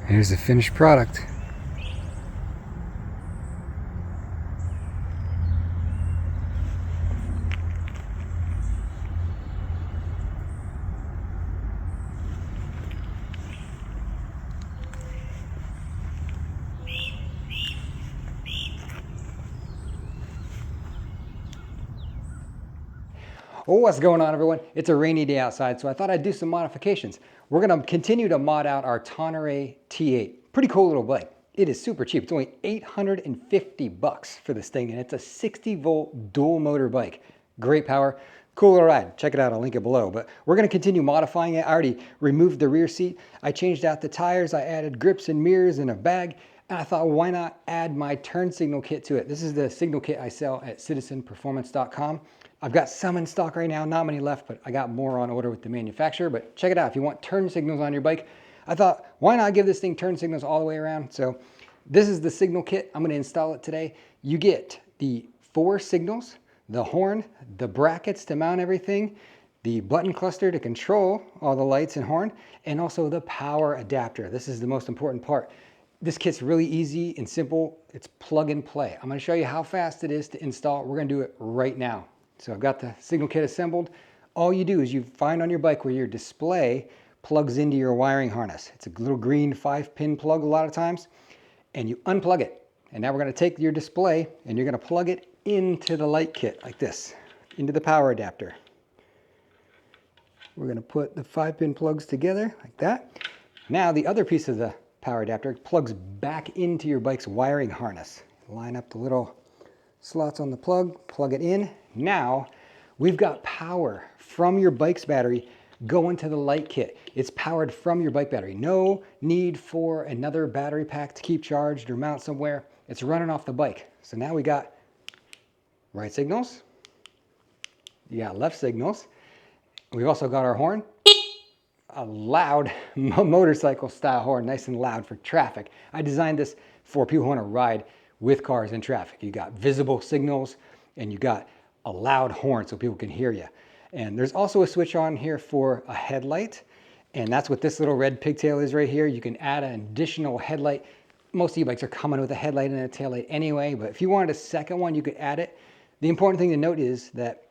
Here's the finished product. Well, what's going on, everyone? It's a rainy day outside, so I thought I'd do some modifications. We're going to continue to mod out our Tonnerrey T8. Pretty cool little bike. It is super cheap. It's only 850 bucks for this thing, and it's a 60-volt dual motor bike. Great power, cool little ride. Check it out, I'll link it below. But we're going to continue modifying it. I already removed the rear seat. I changed out the tires. I added grips and mirrors and a bag. And I thought, well, why not add my turn signal kit to it? This is the signal kit I sell at citizenperformance.com. I've got some in stock right now, not many left, but I got more on order with the manufacturer. But check it out, if you want turn signals on your bike, I thought, why not give this thing turn signals all the way around? So this is the signal kit. I'm gonna install it today. You get the 4 signals, the horn, the brackets to mount everything, the button cluster to control all the lights and horn, and also the power adapter. This is the most important part. This kit's really easy and simple. It's plug and play. I'm gonna show you how fast it is to install. We're gonna do it right now. So I've got the signal kit assembled. All you do is you find on your bike where your display plugs into your wiring harness. It's a little green 5-pin plug a lot of times, and you unplug it. And now we're gonna take your display and you're gonna plug it into the light kit like this, into the power adapter. We're gonna put the 5-pin plugs together like that. Now the other piece of the power adapter plugs back into your bike's wiring harness. Line up the little slots on the plug it in. Now we've got power from your bike's battery going to the light kit. It's powered from your bike battery. No need for another battery pack to keep charged or mount somewhere. It's running off the bike. So now we got right signals. You got left signals. We've also got our horn. A loud motorcycle style horn, nice and loud for traffic. I designed this for people who want to ride with cars in traffic. You got visible signals and you got a loud horn so people can hear you. And there's also a switch on here for a headlight, and that's what this little red pigtail is right here. You can add an additional headlight. Most e-bikes are coming with a headlight and a taillight anyway, but if you wanted a second one, you could add it. The important thing to note is that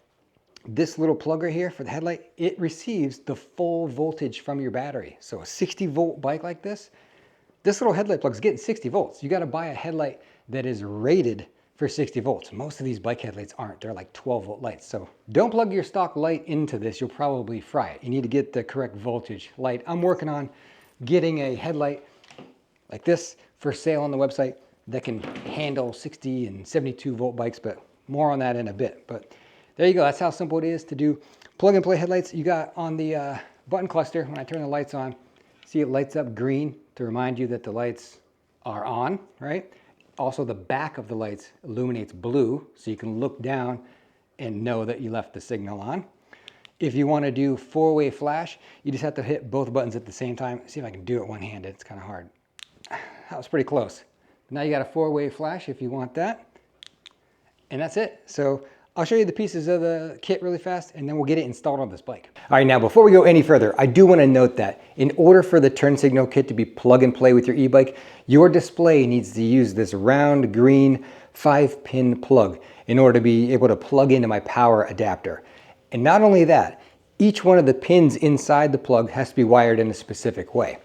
this little plug right here for the headlight, it receives the full voltage from your battery. So a 60-volt bike like this little headlight plug is getting 60 volts. You got to buy a headlight that is rated for 60 volts. Most of these bike headlights aren't. They're like 12-volt lights. So don't plug your stock light into this. You'll probably fry it. You need to get the correct voltage light. I'm working on getting a headlight like this for sale on the website that can handle 60 and 72-volt bikes, but more on that in a bit. But there you go. That's how simple it is to do plug and play headlights. You got on the button cluster, when I turn the lights on, see it lights up green to remind you that the lights are on, right? Also, the back of the lights illuminates blue, so you can look down and know that you left the signal on. If you want to do 4-way flash, you just have to hit both buttons at the same time. See if I can do it one-handed. It's kind of hard. That was pretty close. Now you got a 4-way flash if you want that. And that's it. So I'll show you the pieces of the kit really fast, and then we'll get it installed on this bike. All right, now before we go any further, I do want to note that in order for the turn signal kit to be plug and play with your e-bike, your display needs to use this round green 5-pin plug in order to be able to plug into my power adapter. And not only that, each one of the pins inside the plug has to be wired in a specific way.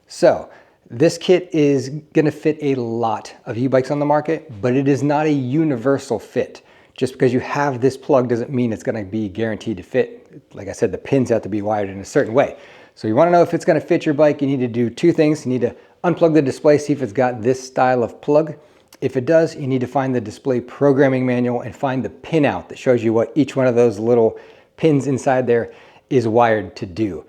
So this kit is going to fit a lot of e-bikes on the market, but it is not a universal fit. Just because you have this plug doesn't mean it's going to be guaranteed to fit. Like I said, the pins have to be wired in a certain way. So you want to know if it's going to fit your bike, you need to do 2 things. You need to unplug the display, see if it's got this style of plug. If it does, you need to find the display programming manual and find the pin out that shows you what each one of those little pins inside there is wired to do.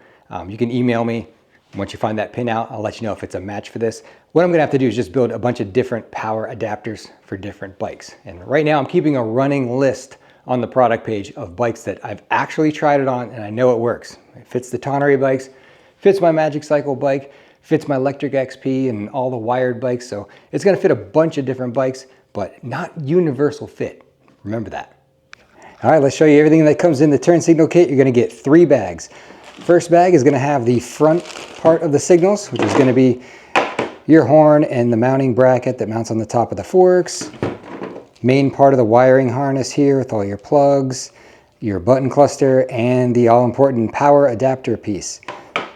You can email me. Once you find that pin out, I'll let you know if it's a match for this. What I'm gonna have to do is just build a bunch of different power adapters for different bikes. And right now I'm keeping a running list on the product page of bikes that I've actually tried it on and I know it works. It fits the Tonnerrey bikes, fits my Magic Cycle bike, fits my Electric XP and all the wired bikes. So it's gonna fit a bunch of different bikes, but not universal fit. Remember that. All right, let's show you everything that comes in the turn signal kit. You're gonna get 3 bags. First bag is going to have the front part of the signals, which is going to be your horn and the mounting bracket that mounts on the top of the forks. Main part of the wiring harness here with all your plugs, your button cluster, and the all-important power adapter piece.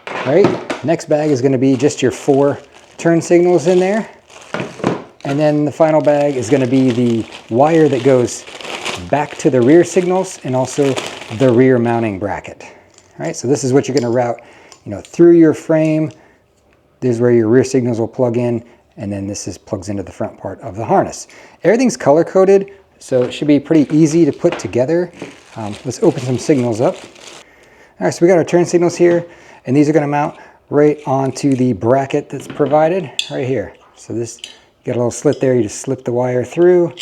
All right, next bag is going to be just your 4 turn signals in there. And then the final bag is going to be the wire that goes back to the rear signals and also the rear mounting bracket. All right, so this is what you're going to route, through your frame. This is where your rear signals will plug in, and then this plugs into the front part of the harness. Everything's color coded, so it should be pretty easy to put together. Let's open some signals up. All right, so we got our turn signals here, and these are going to mount right onto the bracket that's provided right here. So this, you got a little slit there, you just slip the wire through,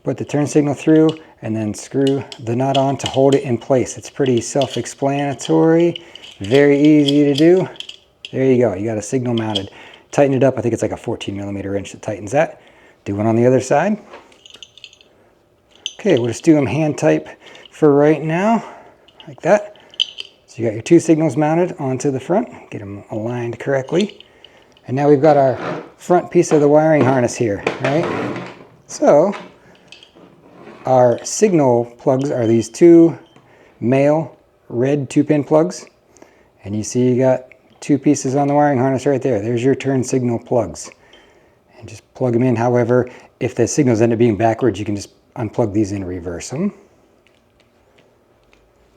put the turn signal through, and then screw the nut on to hold it in place. It's pretty self-explanatory, very easy to do. There you go, you got a signal mounted. Tighten it up, I think it's like a 14mm wrench that tightens that. Do one on the other side. Okay, we'll just do them hand type for right now, like that. So you got your 2 signals mounted onto the front, get them aligned correctly. And now we've got our front piece of the wiring harness here, right? So our signal plugs are these 2 male red 2-pin plugs. And you see you got 2 pieces on the wiring harness right there. There's your turn signal plugs. And just plug them in. However, if the signals end up being backwards, you can just unplug these and reverse them.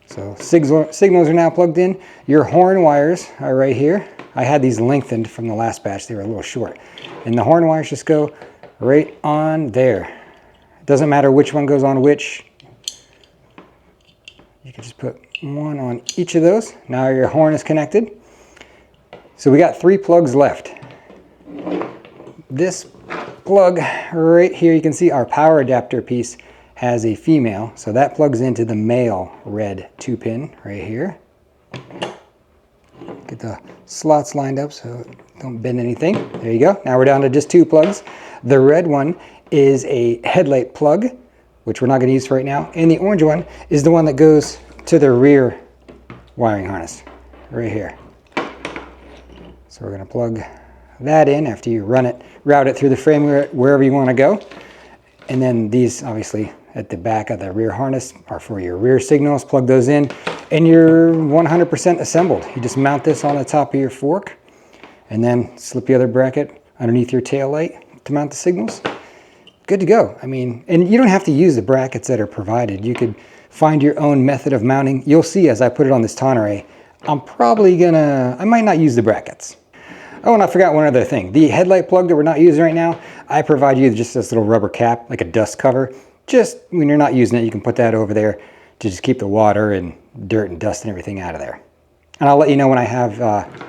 So signals are now plugged in. Your horn wires are right here. I had these lengthened from the last batch. They were a little short. And the horn wires just go right on there. It doesn't matter which one goes on which. You can just put one on each of those. Now your horn is connected. So we got 3 plugs left. This plug right here, you can see our power adapter piece has a female, so that plugs into the male red 2-pin right here. Get the slots lined up so don't bend anything. There you go. Now we're down to just 2 plugs. The red one is a headlight plug, which we're not going to use for right now, and the orange one is the one that goes to the rear wiring harness right here. So we're going to plug that in after you route it through the frame wherever you want to go. And then these, obviously, at the back of the rear harness are for your rear signals. Plug those in, and you're 100% assembled. You just mount this on the top of your fork, and then slip the other bracket underneath your tail light to mount the signals. Good to go. I mean, and you don't have to use the brackets that are provided. You could find your own method of mounting. You'll see as I put it on this Tonnerrey, I might not use the brackets. Oh, and I forgot one other thing. The headlight plug that we're not using right now, I provide you just this little rubber cap, like a dust cover. Just when you're not using it, you can put that over there to just keep the water and dirt and dust and everything out of there. And I'll let you know when I have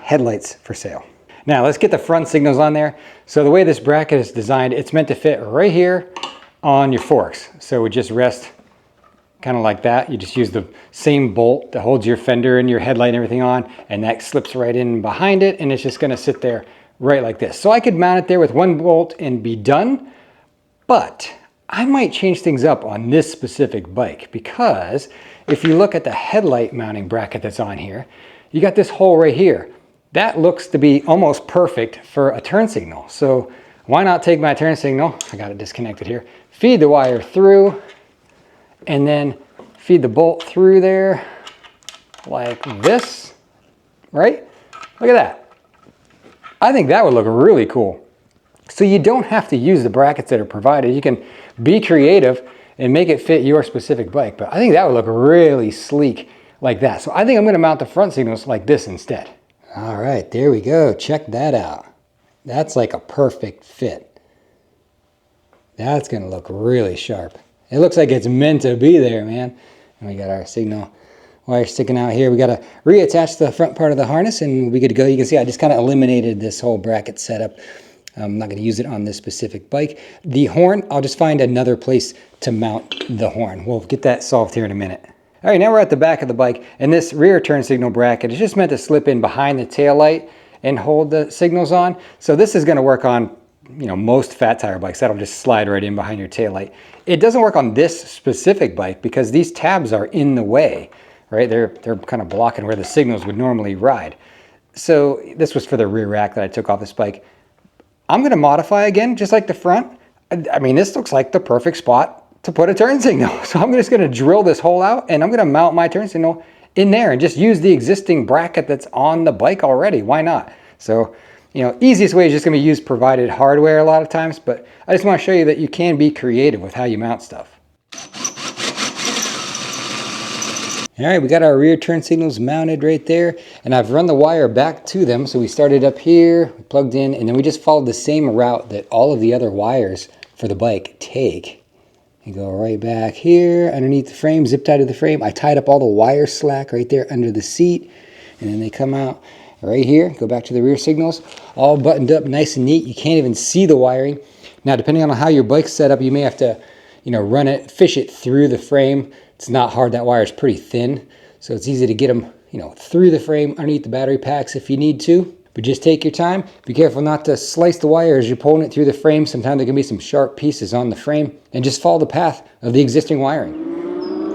headlights for sale. Now let's get the front signals on there. So the way this bracket is designed, it's meant to fit right here on your forks. So it would just rest kind of like that. You just use the same bolt that holds your fender and your headlight and everything on, and that slips right in behind it, and it's just going to sit there right like this. So I could mount it there with 1 bolt and be done, but I might change things up on this specific bike, because if you look at the headlight mounting bracket that's on here, you got this hole right here. That looks to be almost perfect for a turn signal. So why not take my turn signal, I got it disconnected here, feed the wire through, and then feed the bolt through there like this, right? Look at that. I think that would look really cool. So you don't have to use the brackets that are provided. You can be creative and make it fit your specific bike, but I think that would look really sleek like that. So I think I'm going to mount the front signals like this instead. All right, there we go. Check that out. That's like a perfect fit. That's going to look really sharp. It looks like it's meant to be there, man. And we got our signal wire sticking out here. We got to reattach the front part of the harness, and we good to go. You can see I just kind of eliminated this whole bracket setup. I'm not going to use it on this specific bike. The horn, I'll just find another place to mount the horn. We'll get that solved here in a minute. All right, now we're at the back of the bike, and this rear turn signal bracket is just meant to slip in behind the tail light and hold the signals on. So this is going to work on, most fat tire bikes. That'll just slide right in behind your tail light. It doesn't work on this specific bike because these tabs are in the way, right? They're kind of blocking where the signals would normally ride. So this was for the rear rack that I took off this bike. I'm going to modify again, just like the front. I mean, this looks like the perfect spot to put a turn signal. So I'm just going to drill this hole out and I'm going to mount my turn signal in there and just use the existing bracket that's on the bike already. Why not? So, you know, easiest way is just going to be use provided hardware a lot of times, but I just want to show you that you can be creative with how you mount stuff. All right, we got our rear turn signals mounted right there, and I've run the wire back to them. So we started up here, plugged in, and then we just followed the same route that all of the other wires for the bike take. You go right back here underneath the frame, zip tied to the frame. I tied up all the wire slack right there under the seat, and then they come out right here. Go back to the rear signals, all buttoned up nice and neat. You can't even see the wiring. Now, depending on how your bike's set up, you may have to, you know, run it, fish it through the frame. It's not hard. That wire is pretty thin, so it's easy to get them, you know, through the frame, underneath the battery packs if you need to. But just take your time. Be careful not to slice the wire as you're pulling it through the frame. Sometimes there can be some sharp pieces on the frame, and just follow the path of the existing wiring.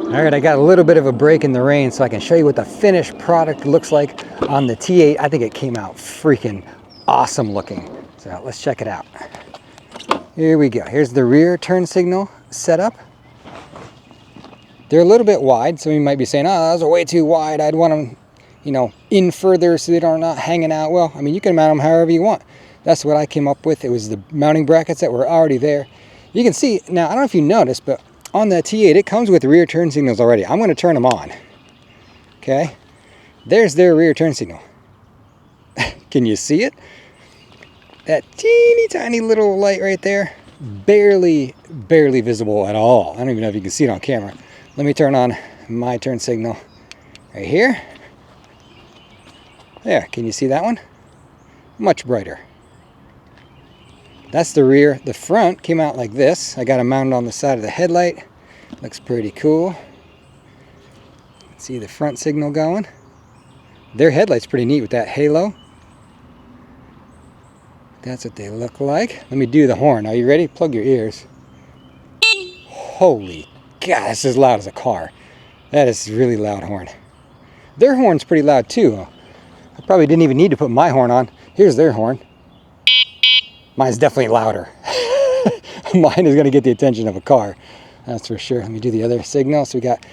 All right, I got a little bit of a break in the rain so I can show you what the finished product looks like on the T8. I think it came out freaking awesome looking. So let's check it out. Here we go. Here's the rear turn signal setup. They're a little bit wide, so you might be saying, oh, those are way too wide. I'd want them, you know, in further so they are not hanging out. Well, I mean, you can mount them however you want. That's what I came up with. It was the mounting brackets that were already there. You can see, now, I don't know if you noticed, but on the T8, it comes with rear turn signals already. I'm going to turn them on. Okay? There's their rear turn signal. Can you see it? That teeny tiny little light right there, barely visible at all. I don't even know if you can see it on camera. Let me turn on my turn signal right here. There, can you see that one? Much brighter. That's the rear. The front came out like this. I got it mounted on the side of the headlight. Looks pretty cool. See the front signal going. Their headlight's pretty neat with that halo. That's what they look like. Let me do the horn. Are you ready? Plug your ears. Holy God, this is as loud as a car. That is a really loud horn. Their horn's pretty loud too. I probably didn't even need to put my horn on. Here's their horn. Mine's definitely louder. Mine is going to get the attention of a car. That's for sure. Let me do the other signal. So we got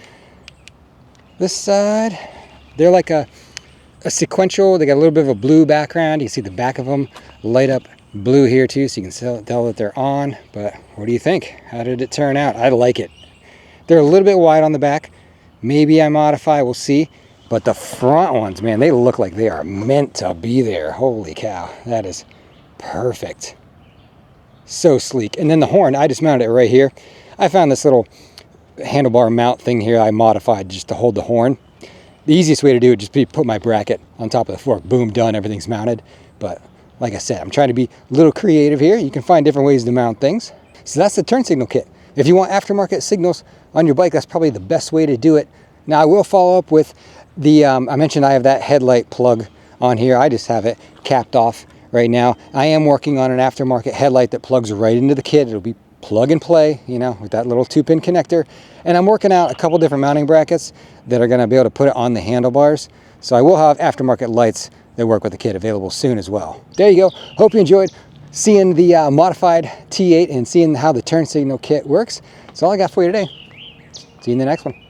this side. They're like a sequential. They got a little bit of a blue background. You can see the back of them light up blue here too, so you can tell that they're on. But what do you think? How did it turn out? I like it. They're a little bit wide on the back. Maybe I modify, we'll see. But the front ones, man, they look like they are meant to be there. Holy cow, that is perfect. So sleek. And then the horn, I just mounted it right here. I found this little handlebar mount thing here I modified just to hold the horn. The easiest way to do it just be put my bracket on top of the fork. Boom, done, everything's mounted. But like I said, I'm trying to be a little creative here. You can find different ways to mount things. So that's the turn signal kit. If you want aftermarket signals on your bike, that's probably the best way to do it. Now I will follow up with the, I mentioned I have that headlight plug on here. I just have it capped off right now. I am working on an aftermarket headlight that plugs right into the kit. It'll be plug and play, you know, with that little 2-pin connector. And I'm working out a couple different mounting brackets that are gonna be able to put it on the handlebars. So I will have aftermarket lights that work with the kit available soon as well. There you go. Hope you enjoyed seeing the modified T8 and seeing how the turn signal kit works. That's all I got for you today. See you in the next one.